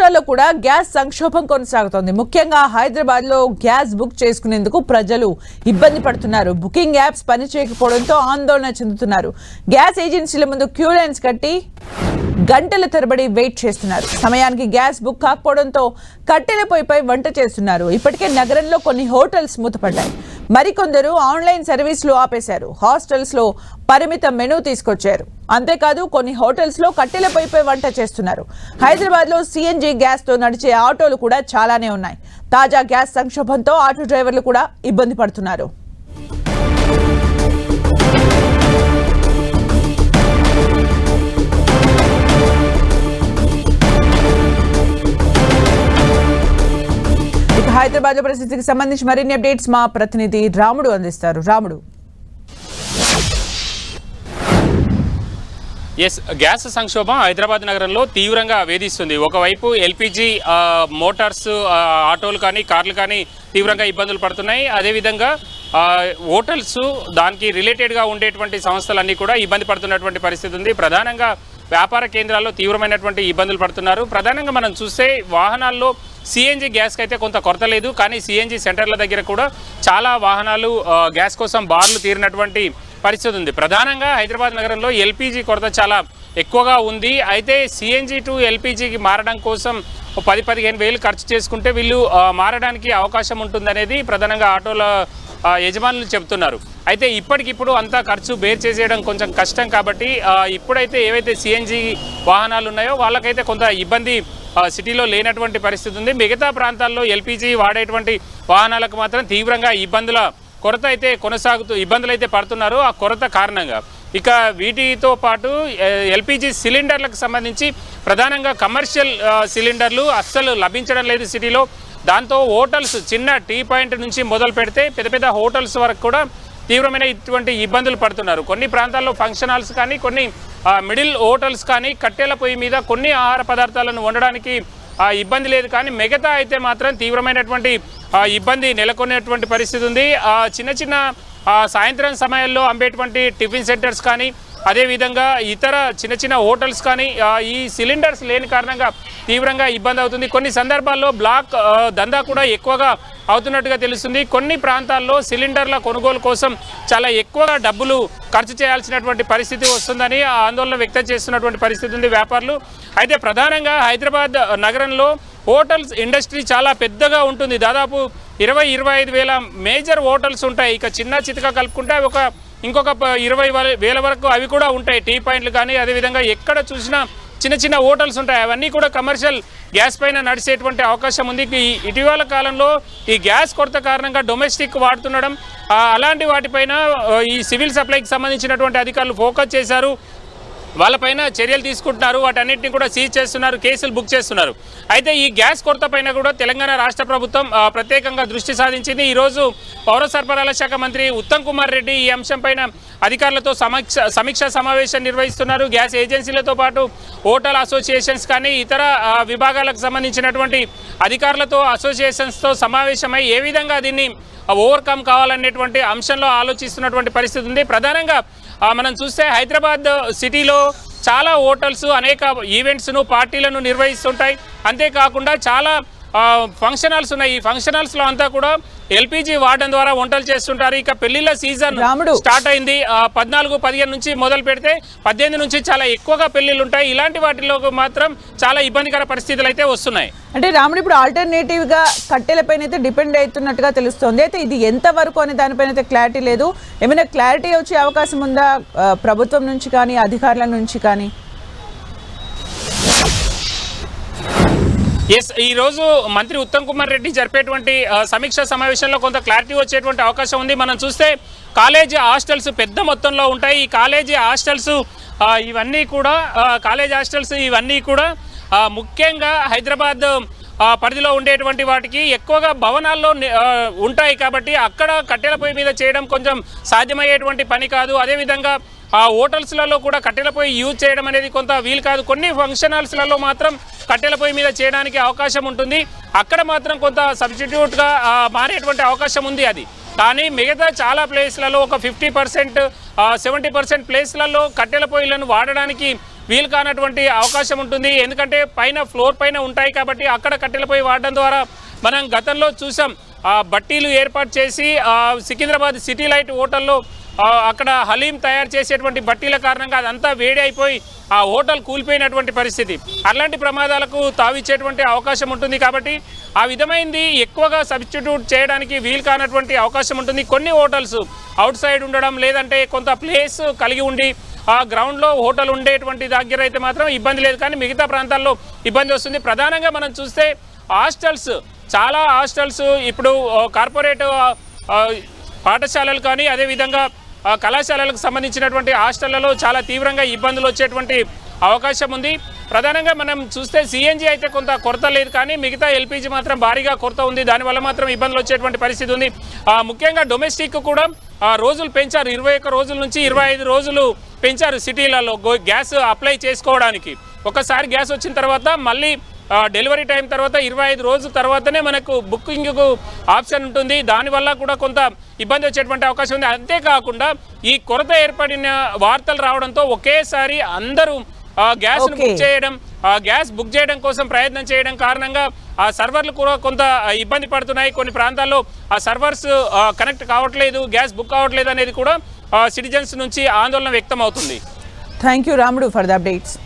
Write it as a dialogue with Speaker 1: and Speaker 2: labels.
Speaker 1: రాష్ట్రాల్లో కూడా గ్యాస్ సంక్షోభం కొనసాగుతోంది. ముఖ్యంగా హైదరాబాద్ లో గ్యాస్ బుక్ చేసుకునేందుకు ప్రజలు ఇబ్బంది పడుతున్నారు. బుకింగ్ యాప్స్ పనిచేయకపోవడంతో ఆందోళన చెందుతున్నారు. గ్యాస్ ఏజెన్సీల ముందు క్యూ లైన్స్ కట్టి గంటల తరబడి వెయిట్ చేస్తున్నారు. సమయానికి గ్యాస్ బుక్ కాకపోవడంతో కట్టెల పొయ్యిపై వంట చేస్తున్నారు. ఇప్పటికే నగరంలో కొన్ని హోటల్స్ మూతపడ్డాయి. మరికొందరు ఆన్లైన్ సర్వీసులు ఆపేశారు. హాస్టల్స్ లో పరిమిత మెనూ తీసుకొచ్చారు. అంతేకాదు కొన్ని హోటల్స్ లో కట్టెల పొయ్యిపై వంట చేస్తున్నారు. హైదరాబాద్ లో సిఎన్జి గ్యాస్ తో నడిచే ఆటోలు కూడా చాలానే ఉన్నాయి. తాజా గ్యాస్ సంక్షోభంతో ఆటో డ్రైవర్లు కూడా ఇబ్బంది పడుతున్నారు. హైదరాబాద్ లో పరిస్థితికి సంబంధించి మరిన్ని అప్డేట్స్ మా ప్రతినిధి రాముడు అందిస్తారు. రాముడు,
Speaker 2: గ్యాస్ సంక్షోభం హైదరాబాద్ నగరంలో తీవ్రంగా వేధిస్తుంది. ఒకవైపు ఎల్పిజి మోటార్స్ ఆటోలు కానీ కార్లు కానీ తీవ్రంగా ఇబ్బందులు పడుతున్నాయి. అదేవిధంగా హోటల్స్ దానికి రిలేటెడ్గా ఉండేటువంటి సంస్థలన్నీ కూడా ఇబ్బంది పడుతున్నటువంటి పరిస్థితి ఉంది. ప్రధానంగా వ్యాపార కేంద్రాల్లో తీవ్రమైనటువంటి ఇబ్బందులు పడుతున్నారు. ప్రధానంగా మనం చూస్తే వాహనాల్లో సిఎన్జి గ్యాస్కి అయితే కొంత కొరత లేదు, కానీ సిఎన్జి సెంటర్ల దగ్గర కూడా చాలా వాహనాలు గ్యాస్ కోసం బార్లు తీరినటువంటి పరిస్థితి ఉంది. ప్రధానంగా హైదరాబాద్ నగరంలో ఎల్పిజి కొరత చాలా ఎక్కువగా ఉంది. అయితే సిఎన్జి టు ఎల్పిజికి మారడం కోసం 10-15 వేలు ఖర్చు చేసుకుంటే వీళ్ళు మారడానికి అవకాశం ఉంటుందనేది ప్రధానంగా ఆటోల యజమానులు చెబుతున్నారు. అయితే ఇప్పటికిప్పుడు అంతా ఖర్చు బేర్ చేసేయడం కొంచెం కష్టం కాబట్టి ఇప్పుడైతే ఏవైతే సిఎన్జి వాహనాలు ఉన్నాయో వాళ్ళకైతే కొంత ఇబ్బంది సిటీలో లేనటువంటి పరిస్థితి ఉంది. మిగతా ప్రాంతాల్లో ఎల్పిజి వాడేటువంటి వాహనాలకు మాత్రం తీవ్రంగా ఇబ్బందులు అయితే పడుతున్నారు. ఆ కొరత కారణంగా ఇక వీటితో పాటు ఎల్పిజి సిలిండర్లకు సంబంధించి ప్రధానంగా కమర్షియల్ సిలిండర్లు అస్సలు లభించడం లేదు సిటీలో. దాంతో హోటల్స్ చిన్న టీ పాయింట్ నుంచి మొదలు పెడితే పెద్ద పెద్ద హోటల్స్ వరకు కూడా తీవ్రమైన ఇటువంటి ఇబ్బందులు పడుతున్నారు. కొన్ని ప్రాంతాల్లో ఫంక్షన్ హాల్స్ కానీ కొన్ని మిడిల్ హోటల్స్ కానీ కట్టెల పొయ్యి మీద కొన్ని ఆహార పదార్థాలను వండడానికి ఇబ్బంది లేదు, కానీ మిగతా అయితే మాత్రం తీవ్రమైనటువంటి ఇబ్బంది నెలకొనేటువంటి పరిస్థితి ఉంది. చిన్న చిన్న సాయంత్రం సమయాల్లో అమ్మేటువంటి టిఫిన్ సెంటర్స్ కానీ అదేవిధంగా ఇతర చిన్న చిన్న హోటల్స్ కానీ ఈ సిలిండర్స్ లేని కారణంగా తీవ్రంగా ఇబ్బంది అవుతుంది. కొన్ని సందర్భాల్లో బ్లాక్ దందా కూడా ఎక్కువగా అవుతున్నట్టుగా తెలుస్తుంది. కొన్ని ప్రాంతాల్లో సిలిండర్ల కొనుగోలు కోసం చాలా ఎక్కువగా డబ్బులు ఖర్చు చేయాల్సినటువంటి పరిస్థితి వస్తుందని ఆందోళన వ్యక్తం చేస్తున్నటువంటి పరిస్థితి ఉంది వ్యాపారులు. అయితే ప్రధానంగా హైదరాబాద్ నగరంలో హోటల్స్ ఇండస్ట్రీ చాలా పెద్దగా ఉంటుంది. దాదాపు 20-25 వేల మేజర్ హోటల్స్ ఉంటాయి. ఇక చిన్న చితక కలుపుకుంటే ఇంకొక 20 వేల వరకు అవి కూడా ఉంటాయి. టీ పాయింట్లు కానీ అదేవిధంగా ఎక్కడ చూసినా చిన్న చిన్న హోటల్స్ ఉంటాయి. అవన్నీ కూడా కమర్షియల్ గ్యాస్ పైన నడిచేటువంటి అవకాశం ఉంది. ఇటీవల కాలంలో ఈ గ్యాస్ కొరత కారణంగా డొమెస్టిక్ వాడుతుండడం అలాంటి వాటిపైన ఈ సివిల్ సప్లైకి సంబంధించినటువంటి అధికారులు ఫోకస్ చేశారు. వాళ్ళపైన చర్యలు తీసుకుంటున్నారు. వాటన్నిటిని కూడా సీజ్ చేస్తున్నారు, కేసులు బుక్ చేస్తున్నారు. అయితే ఈ గ్యాస్ కొరత పైన కూడా తెలంగాణ రాష్ట్ర ప్రభుత్వం ప్రత్యేకంగా దృష్టి సాధించింది. ఈరోజు పౌర సరఫరాల శాఖ మంత్రి ఉత్తమ్ కుమార్ రెడ్డి ఈ అంశం పైన అధికారులతో సమీక్షా సమావేశం నిర్వహిస్తున్నారు. గ్యాస్ ఏజెన్సీలతో పాటు హోటల్ అసోసియేషన్స్ కానీ ఇతర విభాగాలకు సంబంధించినటువంటి అధికారులతో అసోసియేషన్స్తో సమావేశమై ఏ విధంగా దీన్ని ఓవర్కమ్ కావాలనేటువంటి అంశంలో ఆలోచిస్తున్నటువంటి పరిస్థితి ఉంది. ప్రధానంగా మనం చూస్తే హైదరాబాద్ సిటీలో చాలా హోటల్స్ అనేక ఈవెంట్స్ను పార్టీలను నిర్వహిస్తుంటాయి. అంతేకాకుండా చాలా ఫంక్షన్ హాల్స్ ఉన్నాయి. ఈ ఫంక్షన్ హాల్స్లో అంతా కూడా ఎల్పిజి వాడడం ద్వారా వంటలు చేస్తుంటారు. ఇక పెళ్లిళ్ళ సీజన్ స్టార్ట్ అయింది. 14-15 నుంచి మొదలు పెడితే 18 నుంచి చాలా ఎక్కువగా పెళ్లిళ్ళు ఉంటాయి. ఇలాంటి వాటిలో మాత్రం చాలా ఇబ్బందికర పరిస్థితులు అయితే వస్తున్నాయి.
Speaker 1: అంటే రాముడు, ఇప్పుడు ఆల్టర్నేటివ్ గా కట్టెలపైన అయితే డిపెండ్ అవుతున్నట్టుగా తెలుస్తోంది. అయితే ఇది ఎంత వరకు అనే దానిపైన అయితే క్లారిటీ లేదు. ఏమైనా క్లారిటీ వచ్చే అవకాశం ఉందా ప్రభుత్వం నుంచి కానీ అధికారుల నుంచి కానీ?
Speaker 2: ఈరోజు మంత్రి ఉత్తమ్ కుమార్ రెడ్డి జరిపేటువంటి సమీక్షా సమావేశంలో కొంత క్లారిటీ వచ్చేటువంటి అవకాశం ఉంది. మనం చూస్తే కాలేజీ హాస్టల్స్ పెద్ద మొత్తంలో ఉంటాయి. ఈ కాలేజీ హాస్టల్స్ ఇవన్నీ కూడా ముఖ్యంగా హైదరాబాద్ పరిధిలో ఉండేటువంటి వాటికి ఎక్కువగా భవనాల్లో ఉంటాయి. కాబట్టి అక్కడ కట్టెల పొయ్యి మీద చేయడం కొంచెం సాధ్యమయ్యేటువంటి పని కాదు. అదేవిధంగా హోటల్స్లలో కూడా కట్టెల పొయ్యి యూజ్ చేయడం అనేది కొంత వీలు కాదు. కొన్ని ఫంక్షన్ హాల్స్లలో మాత్రం కట్టెల పొయ్యి మీద చేయడానికి అవకాశం ఉంటుంది. అక్కడ మాత్రం కొంత సబ్స్టిట్యూట్గా మారేటువంటి అవకాశం ఉంది. అది కానీ మిగతా చాలా ప్లేస్లలో ఒక 50%, 70% ప్లేస్లలో కట్టెల పొయ్యిలను వాడడానికి వీలు కానటువంటి అవకాశం ఉంటుంది. ఎందుకంటే ఫ్లోర్ పైన ఉంటాయి కాబట్టి అక్కడ కట్టెలపై వాడడం ద్వారా మనం గతంలో చూసాం. బట్టీలు ఏర్పాటు చేసి సికింద్రాబాద్ సిటీ లైట్ హోటల్లో అక్కడ హలీం తయారు చేసేటువంటి బట్టీల కారణంగా అదంతా వేడి అయిపోయి ఆ హోటల్ కూలిపోయినటువంటి పరిస్థితి. అలాంటి ప్రమాదాలకు తావిచ్చేటువంటి అవకాశం ఉంటుంది. కాబట్టి ఆ విధమైనది ఎక్కువగా సబ్స్టిట్యూట్ చేయడానికి వీలు కానటువంటి అవకాశం ఉంటుంది. కొన్ని హోటల్స్ అవుట్ సైడ్ ఉండడం, లేదంటే కొంత ప్లేస్ కలిగి ఉండి ఆ గ్రౌండ్లో హోటల్ ఉండేటువంటి దగ్గర అయితే మాత్రం ఇబ్బంది లేదు. కానీ మిగతా ప్రాంతాల్లో ఇబ్బంది వస్తుంది. ప్రధానంగా మనం చూస్తే హాస్టల్స్, చాలా హాస్టల్స్ ఇప్పుడు కార్పొరేట్ పాఠశాలలు కానీ అదేవిధంగా కళాశాలలకు సంబంధించినటువంటి హాస్టళ్లలో చాలా తీవ్రంగా ఇబ్బందులు వచ్చేటువంటి అవకాశం ఉంది. ప్రధానంగా మనం చూస్తే సిఎన్జి అయితే కొంత కొరత లేదు, కానీ మిగతా ఎల్పిజి మాత్రం భారీగా కొరత ఉంది. దానివల్ల మాత్రం ఇబ్బందులు వచ్చేటువంటి పరిస్థితి ఉంది. ముఖ్యంగా డొమెస్టిక్ కూడా రోజులు పెంచారు. 21 రోజుల నుంచి 25 రోజులు పెంచారు సిటీలలో గ్యాస్ అప్లై చేసుకోవడానికి. ఒకసారి గ్యాస్ వచ్చిన తర్వాత మళ్ళీ డెలివరీ టైం తర్వాత 25 రోజుల తర్వాతనే మనకు బుకింగ్కు ఆప్షన్ ఉంటుంది. దానివల్ల కూడా కొంత ఇబ్బంది వచ్చేటువంటి అవకాశం ఉంది. అంతేకాకుండా ఈ కొరత ఏర్పడిన వార్తలు రావడంతో ఒకేసారి అందరూ గ్యాస్ బుక్ చేయడం కోసం ప్రయత్నం చేయడం కారణంగా ఆ సర్వర్లు కూడా కొంత ఇబ్బంది పడుతున్నాయి. కొన్ని ప్రాంతాల్లో ఆ సర్వర్స్ కనెక్ట్ కావట్లేదు, గ్యాస్ బుక్ కావట్లేదు అనేది కూడా సిటిజన్స్ నుంచి ఆందోళన వ్యక్తం అవుతుంది.
Speaker 1: థ్యాంక్ యూ రాముడు ఫర్ ద అప్డేట్స్.